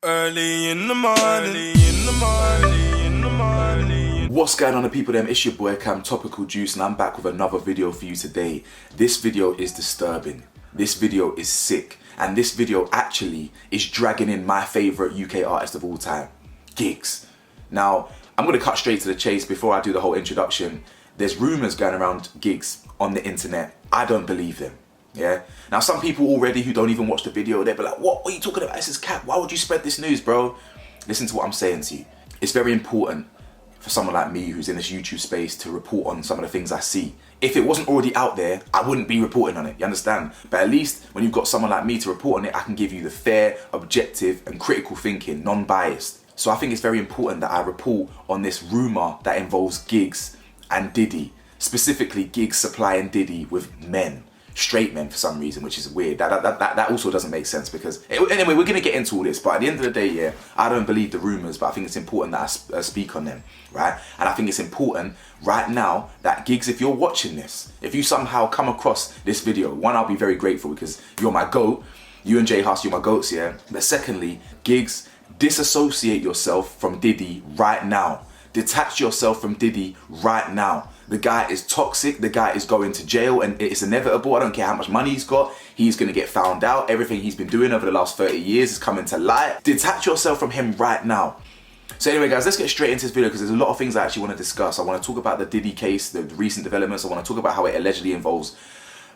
Early in the morning. What's going on, the people them? It's your boy Cam, Topical Juice, and I'm back with another video for you today. This video is disturbing. This video is sick. And this video actually is dragging in my favourite UK artist of all time, Giggs. Now, I'm going to cut straight to the chase before I do the whole introduction. There's rumours going around Giggs on the internet. I don't believe them. Yeah. Now, some people already who don't even watch the video, they'll be like, what are you talking about? This is cap. Why would you spread this news, bro? Listen to what I'm saying to you. It's very important for someone like me who's in this YouTube space to report on some of the things I see. If it wasn't already out there, I wouldn't be reporting on it, you understand? But at least when you've got someone like me to report on it, I can give you the fair, objective and critical thinking, non-biased. So I think it's very important that I report on this rumour that involves Giggs and Diddy. Specifically, Giggs supplying Diddy with men. Straight men for some reason, which is weird. That also doesn't make sense because anyway, we're gonna get into all this, but at the end of the day, yeah, I don't believe the rumors, but I think it's important that I speak on them, right? And I think it's important right now that Giggs, if you're watching this, if you somehow come across this video, one, I'll be very grateful because you're my goat. You and Jay Huss, you're my goats, yeah. But secondly, Giggs, disassociate yourself from Diddy right now. Detach yourself from Diddy right now. The guy is toxic, the guy is going to jail and it's inevitable. I don't care how much money he's got, he's gonna get found out. Everything he's been doing over the last 30 years is coming to light. Detach yourself from him right now. So anyway guys, let's get straight into this video because there's a lot of things I actually want to discuss. I want to talk about the Diddy case, the recent developments. I want to talk about how it allegedly involves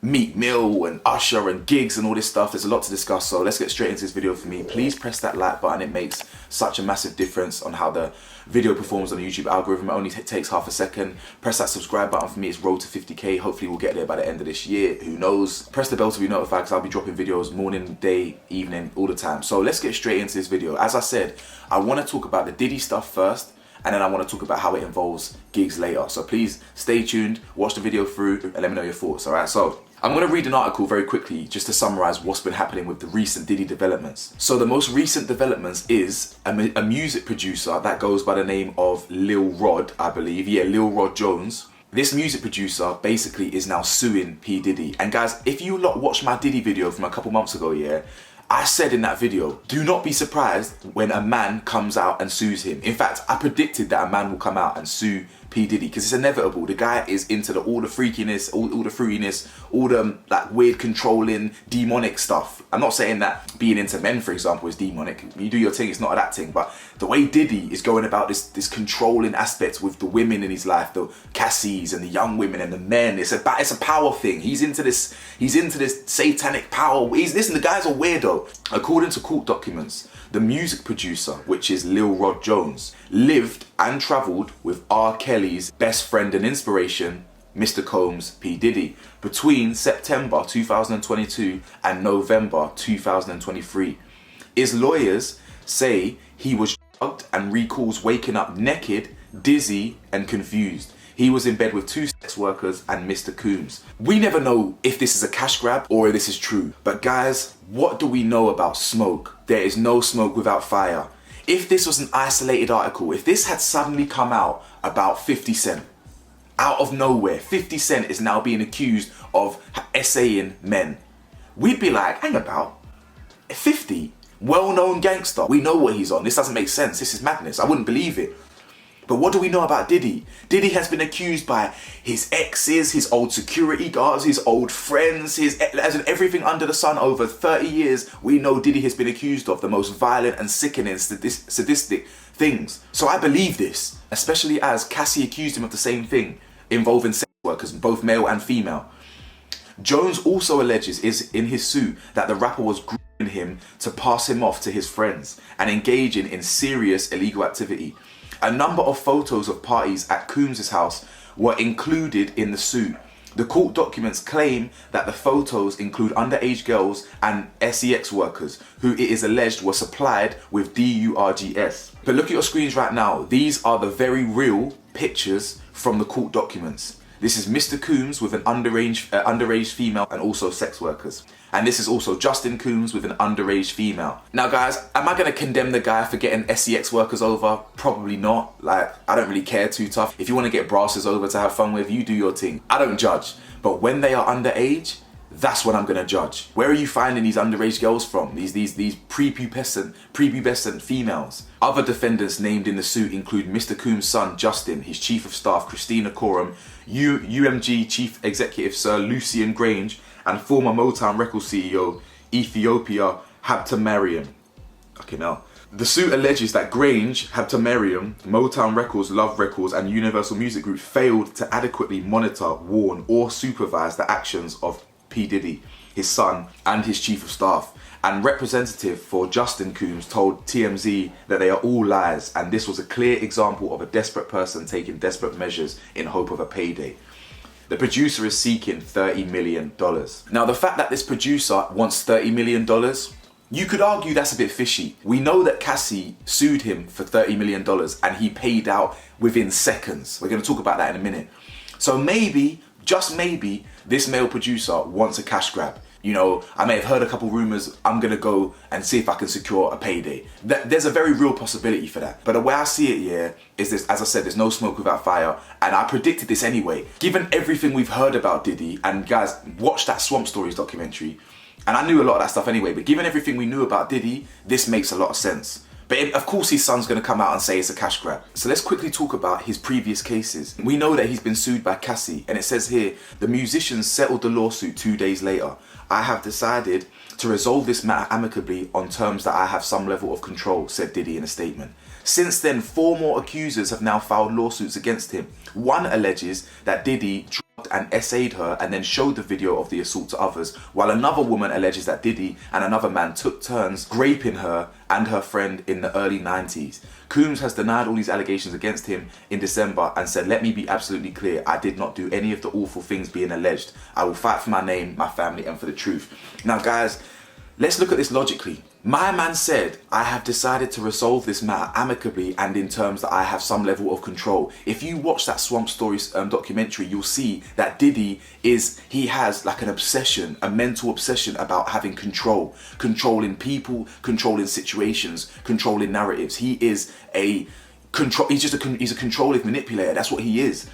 Meek Mill and Usher and Giggs and all this stuff. There's a lot to discuss, so let's get straight into this video for me. Please press that like button. It makes such a massive difference on how the video performs on the YouTube algorithm. It only takes half a second. Press that subscribe button for me. It's road to 50k. Hopefully we'll get there by the end of this year. Who knows? Press the bell to be notified because I'll be dropping videos morning, day, evening, all the time. So let's get straight into this video. As I said, I want to talk about the Diddy stuff first, and then I want to talk about how it involves Giggs later. So please stay tuned, watch the video through, and let me know your thoughts, alright? So I'm going to read an article very quickly just to summarise what's been happening with the recent Diddy developments. So the most recent developments is a music producer that goes by the name of Lil Rod, I believe. Yeah, Lil Rod Jones. This music producer basically is now suing P. Diddy. And guys, if you lot watched my Diddy video from a couple months ago, yeah, I said in that video, do not be surprised when a man comes out and sues him. In fact, I predicted that a man will come out and sue P. Diddy because it's inevitable. The guy is into all the freakiness, all the fruitiness, all the like weird controlling, demonic stuff. I'm not saying that being into men, for example, is demonic. You do your thing, it's not that thing. But the way Diddy is going about this controlling aspect with the women in his life, the Cassies and the young women and the men, it's a power thing. He's into this satanic power. Listen, the guy's a weirdo. According to court documents, the music producer, which is Lil Rod Jones, lived and travelled with R. Kelly's best friend and inspiration, Mr. Combs P. Diddy, between September 2022 and November 2023. His lawyers say he was drugged and recalls waking up naked, dizzy and confused. He was in bed with two sex workers and Mr. Combs. We never know if this is a cash grab or if this is true. But guys, what do we know about smoke? There is no smoke without fire. If this was an isolated article, if this had suddenly come out about 50 Cent, out of nowhere, 50 Cent is now being accused of essaying men, we'd be like, hang about, 50? Well-known gangster. We know what he's on. This doesn't make sense. This is madness. I wouldn't believe it. But what do we know about Diddy? Diddy has been accused by his exes, his old security guards, his old friends, as in everything under the sun. Over 30 years, we know Diddy has been accused of the most violent and sickening, sadistic things. So I believe this, especially as Cassie accused him of the same thing, involving sex workers, both male and female. Jones also alleges in his suit that the rapper was grooming him to pass him off to his friends and engaging in serious illegal activity. A number of photos of parties at Combs' house were included in the suit. The court documents claim that the photos include underage girls and sex workers who it is alleged were supplied with DURGs. But look at your screens right now. These are the very real pictures from the court documents. This is Mr. Combs with an underage female and also sex workers. And this is also Justin Combs with an underage female. Now guys, am I going to condemn the guy for getting sex workers over? Probably not. Like, I don't really care too tough. If you want to get brasses over to have fun with, you do your thing. I don't judge. But when they are underage, that's when I'm gonna judge. Where are you finding these underage girls from? These prepubescent females. Other defendants named in the suit include Mr. Coombs' son, Justin, his chief of staff, Christina Coram, UMG chief executive, Sir Lucian Grange, and former Motown Records CEO, Ethiopia Habtemariam. Okay, now. The suit alleges that Grange, Habtemariam, Motown Records, Love Records, and Universal Music Group failed to adequately monitor, warn, or supervise the actions of P. Diddy, his son, and his chief of staff. And representative for Justin Coombs told TMZ that they are all lies, and this was a clear example of a desperate person taking desperate measures in hope of a payday. The producer is seeking $30 million. Now, the fact that this producer wants $30 million, you could argue that's a bit fishy. We know that Cassie sued him for $30 million and he paid out within seconds. We're going to talk about that in a minute. So maybe, just maybe, this male producer wants a cash grab. You know, I may have heard a couple rumors, I'm going to go and see if I can secure a payday. There's a very real possibility for that. But the way I see it here is this, as I said, there's no smoke without fire. And I predicted this anyway. Given everything we've heard about Diddy, and guys, watch that Swamp Stories documentary. And I knew a lot of that stuff anyway, but given everything we knew about Diddy, this makes a lot of sense. But of course his son's going to come out and say it's a cash grab. So let's quickly talk about his previous cases. We know that he's been sued by Cassie, and it says here, the musicians settled the lawsuit 2 days later. I have decided to resolve this matter amicably on terms that I have some level of control, said Diddy in a statement. Since then, 4 more accusers have now filed lawsuits against him. One alleges that Diddy and essayed her and then showed the video of the assault to others, while another woman alleges that Diddy and another man took turns raping her and her friend in the early 90s. Coombs has denied all these allegations against him in December and said, let me be absolutely clear, I did not do any of the awful things being alleged. I will fight for my name, my family, and for the truth. Now guys, let's look at this logically. My man said, I have decided to resolve this matter amicably and in terms that I have some level of control. If you watch that Swamp Stories documentary, you'll see that Diddy he has like an obsession, a mental obsession about having control. Controlling people, controlling situations, controlling narratives. He's a controlling manipulator. That's what he is.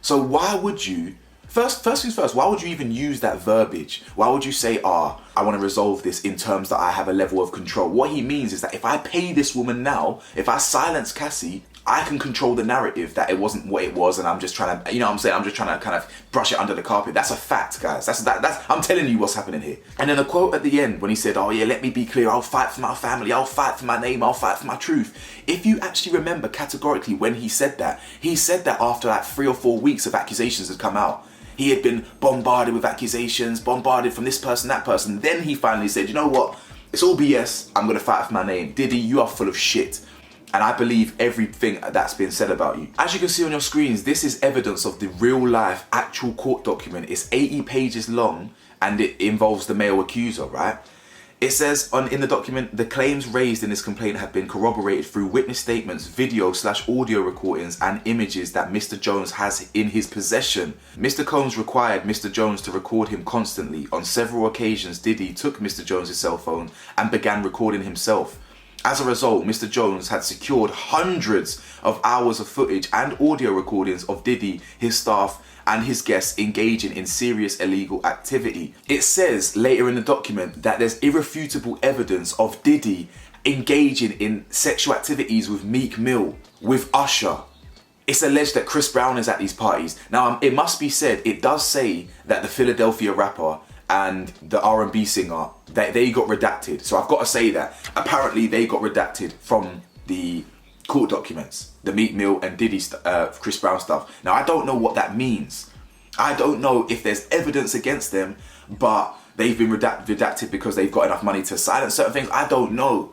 So why would you, First things first, why would you even use that verbiage? Why would you say, I want to resolve this in terms that I have a level of control? What he means is that if I pay this woman now, if I silence Cassie, I can control the narrative that it wasn't what it was and I'm just trying to, you know what I'm saying? I'm just trying to kind of brush it under the carpet. That's a fact, guys. That's I'm telling you what's happening here. And then a quote at the end when he said, oh yeah, let me be clear. I'll fight for my family. I'll fight for my name. I'll fight for my truth. If you actually remember categorically when he said that after like 3 or 4 weeks of accusations had come out. He had been bombarded with accusations, bombarded from this person, that person. Then he finally said, you know what? It's all BS. I'm going to fight for my name. Diddy, you are full of shit. And I believe everything that's been said about you. As you can see on your screens, this is evidence of the real life actual court document. It's 80 pages long and it involves the male accuser, right? It says in the document, the claims raised in this complaint have been corroborated through witness statements, video/audio recordings, and images that Mr. Jones has in his possession. Mr. Combs required Mr. Jones to record him constantly. On several occasions, Diddy took Mr. Jones' cell phone and began recording himself. As a result, Mr. Jones had secured hundreds of hours of footage and audio recordings of Diddy, his staff, and his guests engaging in serious illegal activity. It says later in the document that there's irrefutable evidence of Diddy engaging in sexual activities with Meek Mill, with Usher. It's alleged that Chris Brown is at these parties. Now, it must be said, it does say that the Philadelphia rapper and the R&B singer, they got redacted. So I've got to say that. Apparently they got redacted from the court documents, the Meek Mill and Diddy, Chris Brown stuff. Now, I don't know what that means. I don't know if there's evidence against them, but they've been redacted because they've got enough money to silence certain things. I don't know.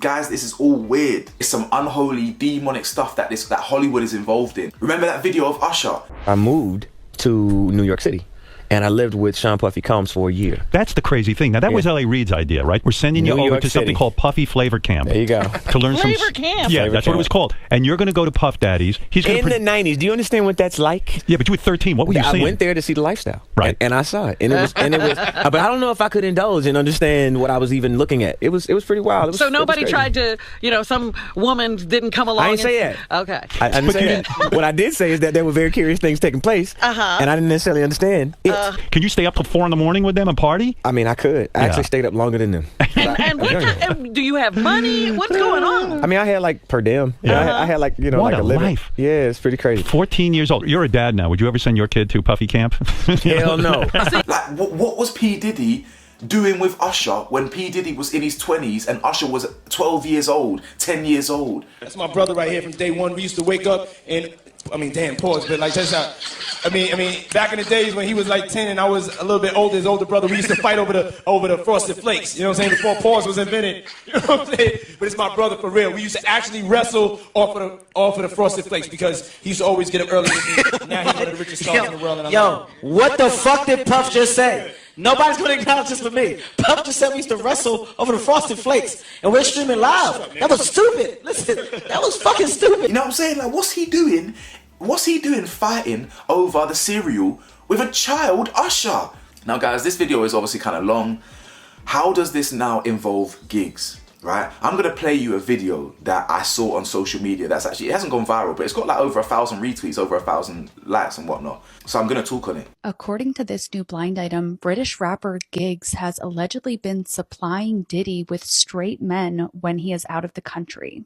Guys, this is all weird. It's some unholy, demonic stuff that Hollywood is involved in. Remember that video of Usher? I moved to New York City. And I lived with Sean Puffy Combs for a year. That's the crazy thing. Now, that was L.A. Reid's idea, right? We're sending you over to something called Puffy Flavor Camp. There you go. To learn Flavor Camp? Yeah, that's what it was called. And you're going to go to Puff Daddy's. He's in the 90s. Do you understand what that's like? Yeah, but you were 13. What were you seeing? I went there to see the lifestyle. Right. And I saw it. And it was, but I don't know if I could indulge and understand what I was even looking at. It was pretty wild. So nobody tried to, some woman didn't come along. I didn't say that. Okay. I didn't say that. What I did say is that there were very curious things taking place. And I didn't necessarily understand it. Can you stay up till 4 in the morning with them and party? I mean, I could. I actually stayed up longer than them. And do you have money? What's going on? I mean, I had like per diem. I had like, you know, What like a a living. life. Yeah, it's pretty crazy. 14 years old. You're a dad now. Would you ever send your kid to Puffy camp? Hell no. Like, what was P. Diddy doing with Usher when P. Diddy was in his 20s and Usher was 12 years old, 10 years old? That's my brother right here from day one. We used to wake up and, I mean, damn, pause, but like, that's not, I mean, back in the days when he was like 10 and I was a little bit older, his older brother, we used to fight over the Frosted Flakes, you know what I'm saying, before pause was invented, you know what I'm saying? But it's my brother for real. We used to actually wrestle off of the Frosted Flakes because he used to always get up early with me. Now he's one of the richest stars in the world. And I'm Yo, what the fuck did Puff just say? Nobody's gonna acknowledge this for me. Puff just said we used to wrestle over the Frosted Flakes, and we're streaming live. That was stupid. Listen, that was fucking stupid. You know what I'm saying? Like, what's he doing? What's he doing fighting over the cereal with a child Usher? Now, guys, this video is obviously kind of long. How does this now involve gigs? Right? I'm gonna play you a video that I saw on social media that's actually, it hasn't gone viral, but it's got like over 1,000 retweets, over 1,000 likes and whatnot. So I'm gonna talk on it. According to this new blind item, British rapper Giggs has allegedly been supplying Diddy with straight men when he is out of the country.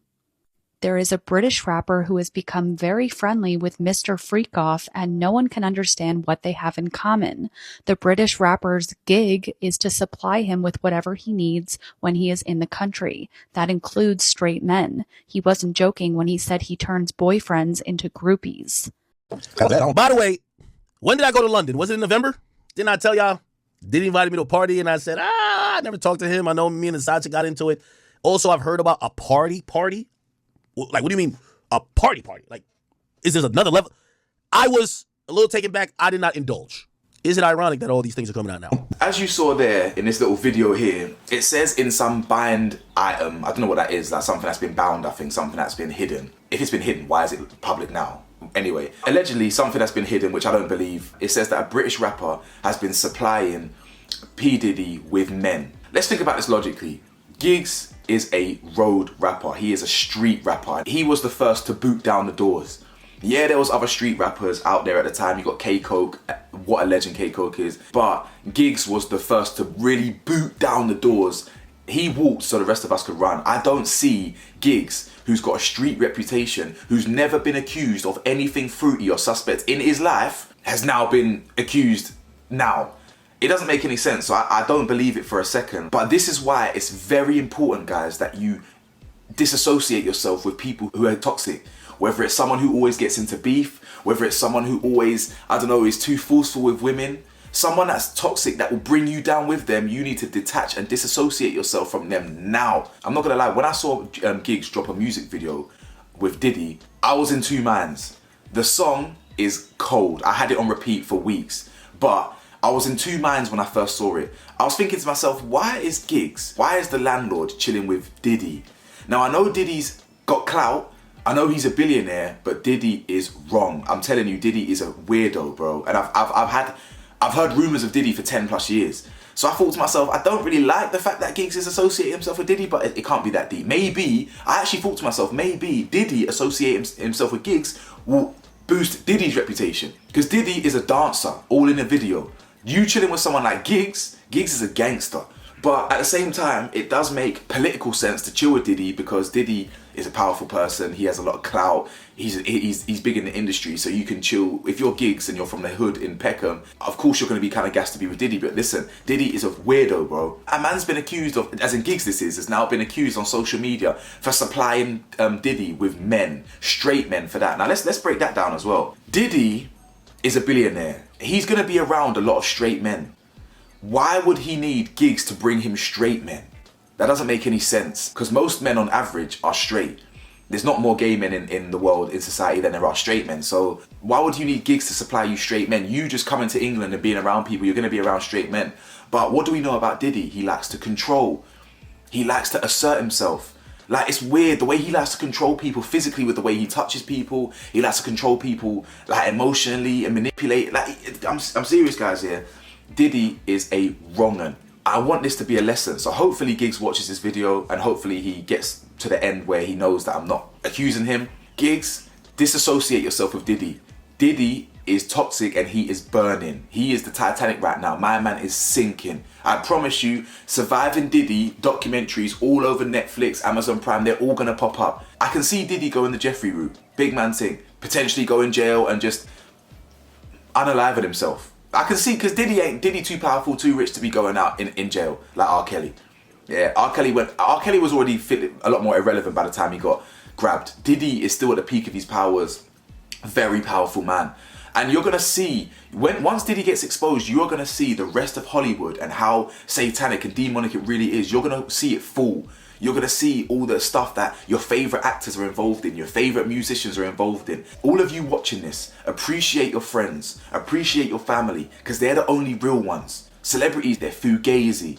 There is a British rapper who has become very friendly with Mr. Freakoff, and no one can understand what they have in common. The British rapper's gig is to supply him with whatever he needs when he is in the country. That includes straight men. He wasn't joking when he said he turns boyfriends into groupies. By the way, when did I go to London? Was it in November? Didn't I tell y'all? Diddy invited me to a party, and I said, I never talked to him. I know me and the side chick got into it. Also, I've heard about a party. Like, what do you mean a party? Like, is this another level? I was a little taken back. I did not indulge. Is it ironic that all these things are coming out now? As you saw there in this little video here, it says in some bind item, I don't know what that is, like something that's been bound, I think, something that's been hidden. If it's been hidden, why is it public now? Anyway, allegedly something that's been hidden, which I don't believe, it says that a British rapper has been supplying P. Diddy with men. Let's think about this logically. Giggs is a road rapper. He is a street rapper. He was the first to boot down the doors. Yeah, there was other street rappers out there at the time. You got K-Coke, what a legend K-Coke is. But Giggs was the first to really boot down the doors. He walked so the rest of us could run. I don't see Giggs, who's got a street reputation, who's never been accused of anything fruity or suspect in his life, has now been accused now. It doesn't make any sense, so I don't believe it for a second. But this is why it's very important, guys, that you disassociate yourself with people who are toxic. Whether it's someone who always gets into beef, whether it's someone who always, I don't know, is too forceful with women. Someone that's toxic that will bring you down with them, you need to detach and disassociate yourself from them now. I'm not gonna lie, when I saw Giggs drop a music video with Diddy, I was in two minds. The song is cold. I had it on repeat for weeks, but I was in two minds when I first saw it. I was thinking to myself, why is Giggs, why is the landlord chilling with Diddy? Now, I know Diddy's got clout, I know he's a billionaire, but Diddy is wrong. I'm telling you, Diddy is a weirdo, bro. And I've heard rumors of Diddy for 10 plus years. So I thought to myself, I don't really like the fact that Giggs is associating himself with Diddy, but it can't be that deep. Maybe, I actually thought to myself, maybe Diddy associating himself with Giggs will boost Diddy's reputation. Because Diddy is a dancer, all in a video. You chilling with someone like Giggs is a gangster. But at the same time, it does make political sense to chill with Diddy because Diddy is a powerful person. He has a lot of clout. He's big in the industry, so you can chill. If you're Giggs and you're from the hood in Peckham, of course you're going to be kind of gassed to be with Diddy. But listen, Diddy is a weirdo, bro. A man's been accused of, as in Giggs has now been accused on social media for supplying Diddy with men, straight men for that. Now let's break that down as well. Diddy is a billionaire. He's going to be around a lot of straight men. Why would he need Giggs to bring him straight men? That doesn't make any sense because most men on average are straight. There's not more gay men in the world, in society, than there are straight men. So why would you need Giggs to supply you straight men? You just coming to England and being around people, you're going to be around straight men. But what do we know about Diddy? He likes to control. He likes to assert himself. Like, it's weird the way he likes to control people physically with the way he touches people. He likes to control people like emotionally and manipulate. Like, I'm serious, guys, here. Diddy is a wrong-un. I want this to be a lesson. So hopefully Giggs watches this video and hopefully he gets to the end where he knows that I'm not accusing him. Giggs, disassociate yourself with Diddy. Diddy is toxic and he is burning. He is the Titanic right now. My man is sinking. I promise you, Surviving Diddy documentaries all over Netflix, Amazon Prime, they're all gonna pop up. I can see Diddy going the Jeffrey route. Big man thing. Potentially go in jail and just unalive himself. I can see, because Diddy too powerful, too rich to be going out in jail like R. Kelly. Yeah, R. Kelly was already a lot more irrelevant by the time he got grabbed. Diddy is still at the peak of his powers. Very powerful man. And you're gonna see, once Diddy gets exposed, you're gonna see the rest of Hollywood and how satanic and demonic it really is. You're gonna see it fall. You're gonna see all the stuff that your favorite actors are involved in, your favorite musicians are involved in. All of you watching this, appreciate your friends, appreciate your family, because they're the only real ones. Celebrities, they're fugazi.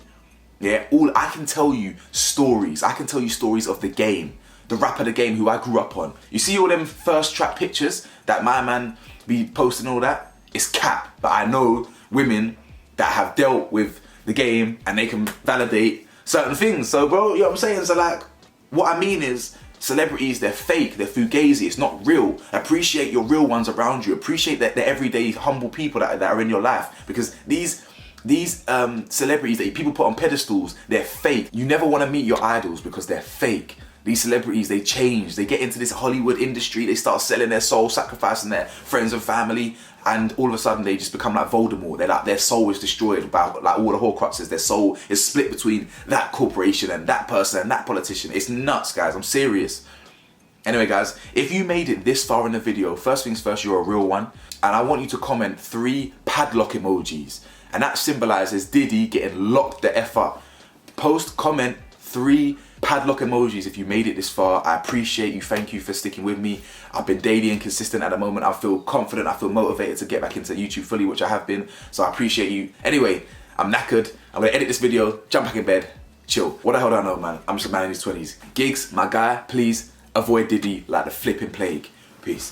Yeah, I can tell you stories. I can tell you stories of the game. The rap of the game who I grew up on. You see all them first trap pictures that my man be posting, all that? It's cap. But I know women that have dealt with the game and they can validate certain things. So bro, you know what I'm saying? So like, what I mean is, celebrities, they're fake, they're fugazi, it's not real. Appreciate your real ones around you. Appreciate that the everyday humble people that are in your life. Because these celebrities that people put on pedestals, they're fake. You never want to meet your idols because they're fake. These celebrities, they change. They get into this Hollywood industry. They start selling their soul, sacrificing their friends and family, and all of a sudden they just become like Voldemort. They're like, their soul is destroyed by like all the Horcruxes. Their soul is split between that corporation and that person and that politician. It's nuts, guys. I'm serious. Anyway, guys, if you made it this far in the video, first things first, you're a real one, and I want you to comment 3 padlock emojis, and that symbolizes Diddy getting locked the F up. Post, comment 3 padlock emojis if you made it this far. I appreciate you. Thank you for sticking with me. I've been daily and consistent at the moment. I feel confident. I feel motivated to get back into YouTube fully, which I have been. So I appreciate you. Anyway, I'm knackered. I'm gonna edit this video, jump back in bed, chill. What the hell do I know, man? I'm just a man in his 20s. Gigs, my guy, please avoid Diddy like the flipping plague. Peace.